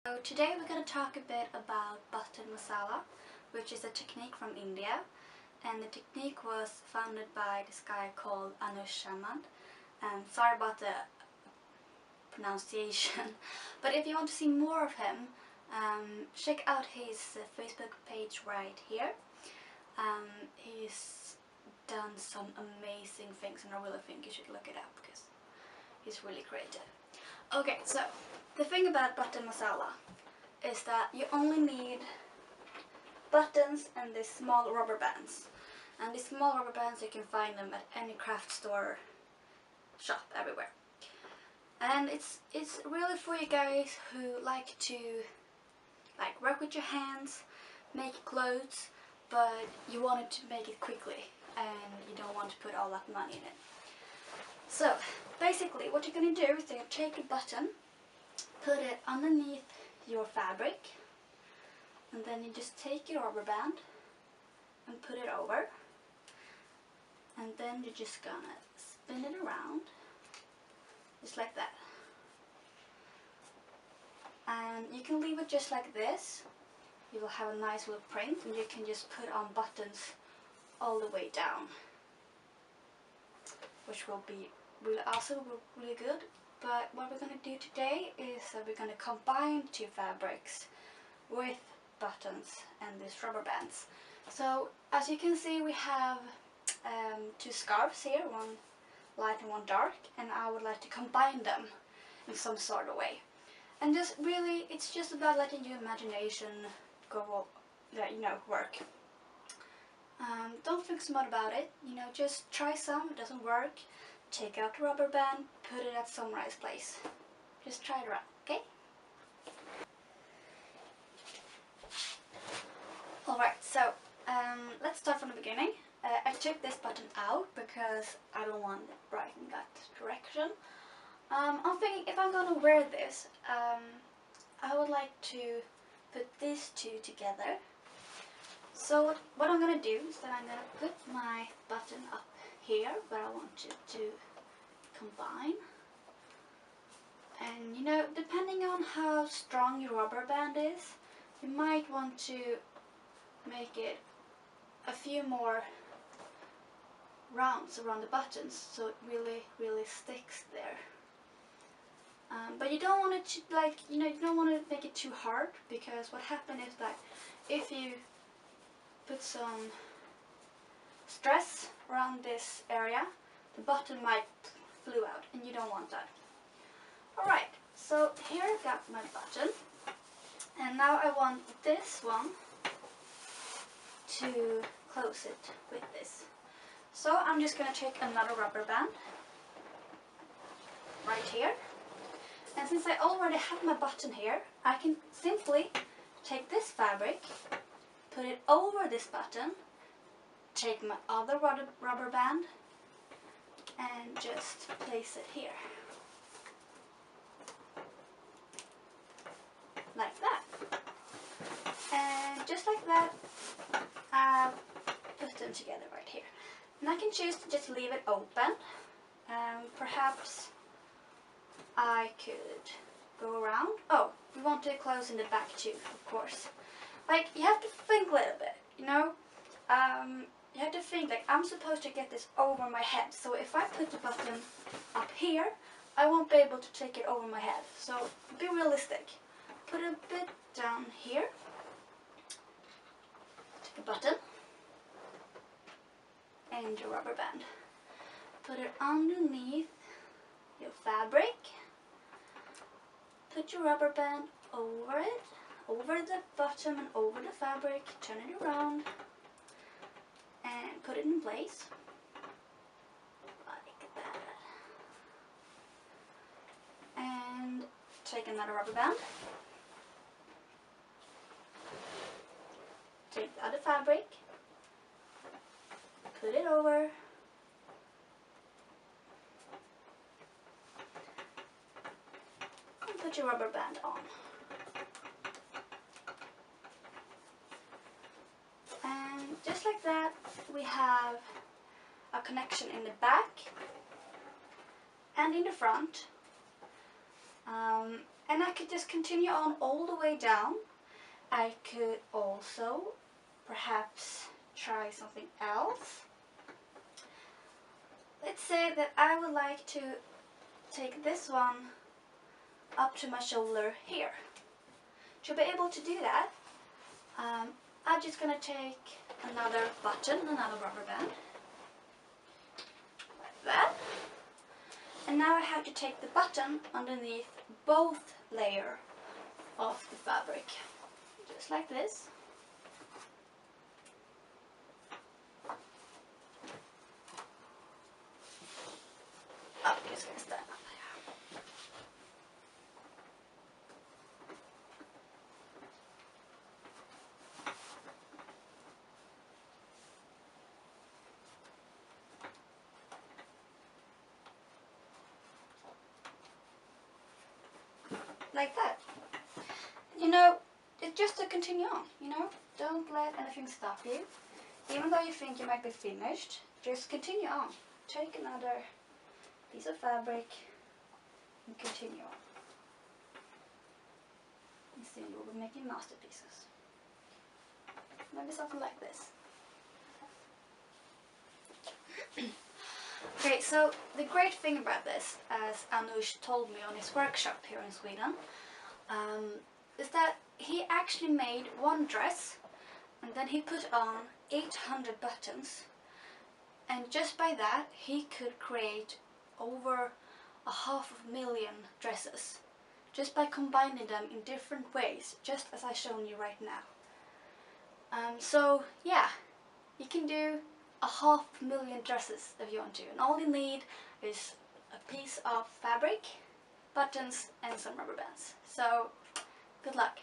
So today we're going to talk a bit about button masala, which is a technique from India, and the technique was founded by this guy called Anush Sharma. Sorry about the pronunciation, but if you want to see more of him, check out his Facebook page right here. He's done some amazing things, and I really think you should look it up because he's really creative. Okay, so the thing about button masala is that you only need buttons and these small rubber bands. And these small rubber bands, you can find them at any craft store, shop, everywhere. And it's really for you guys who like to work with your hands, make clothes, but you want to make it quickly and you don't want to put all that money in it. So basically what you're going to do is you're going to take a button, put it underneath your fabric, and then you just take your rubber band and put it over, and then you're just gonna spin it around just like that. And you can leave it just like this. You will have a nice little print, and you can just put on buttons all the way down, which will be really awesome, really good. But what we're going to do today is that we're going to combine two fabrics with buttons and these rubber bands. So as you can see, we have two scarves here, one light and one dark, and I would like to combine them in some sort of way. And just really, it's just about letting your imagination go, work. Don't think so much about it, just try some. It doesn't work, take out the rubber band, put it at some nice place. Just try it around, okay? Alright, so let's start from the beginning. I took this button out because I don't want it right in that direction. I'm thinking if I'm gonna wear this, I would like to put these two together. So what I'm gonna do is that I'm gonna put my button up here where I want it to combine. And depending on how strong your rubber band is, you might want to make it a few more rounds around the buttons so it really sticks there. But you don't want it to you don't want to make it too hard, because what happens is that if you put some stress around this area, the button might flew out, and you don't want that. Alright, so here I've got my button, and now I want this one to close it with this. So I'm just going to take another rubber band right here, and since I already have my button here, I can simply take this fabric, put it over this button, take my other rubber band and just place it here. Like that. And just like that, I've put them together right here. And I can choose to just leave it open. Perhaps I could go around. Oh, we want to close in the back too, of course. You have to think a little bit, you have to think, I'm supposed to get this over my head. So if I put the button up here, I won't be able to take it over my head. So be realistic. Put a bit down here. Take a button and your rubber band. Put it underneath your fabric. Put your rubber band over it, over the bottom and over the fabric. Turn it around and put it in place like that. And take another rubber band. Take the other fabric, put it over, and put your rubber band on. And just like that, we have a connection in the back and in the front. And I could just continue on all the way down. I could also perhaps try something else. Let's say that I would like to take this one up to my shoulder here. To be able to do that, I'm just going to take another button, another rubber band, like that. And now I have to take the button underneath both layers of the fabric, just like this. I'm just going to stand up there. Like that. You know, it's just to continue on, you know? Don't let anything stop you. Even though you think you might be finished, just continue on. Take another piece of fabric and continue on. And soon we'll be making masterpieces. Maybe something like this. Okay, so the great thing about this, as Anush told me on his workshop here in Sweden, is that he actually made one dress and then he put on 800 buttons, and just by that he could create over 500,000 dresses just by combining them in different ways, just as I've shown you right now. So yeah, you can do 500,000 dresses if you want to, and all you need is a piece of fabric, buttons and some rubber bands. So good luck.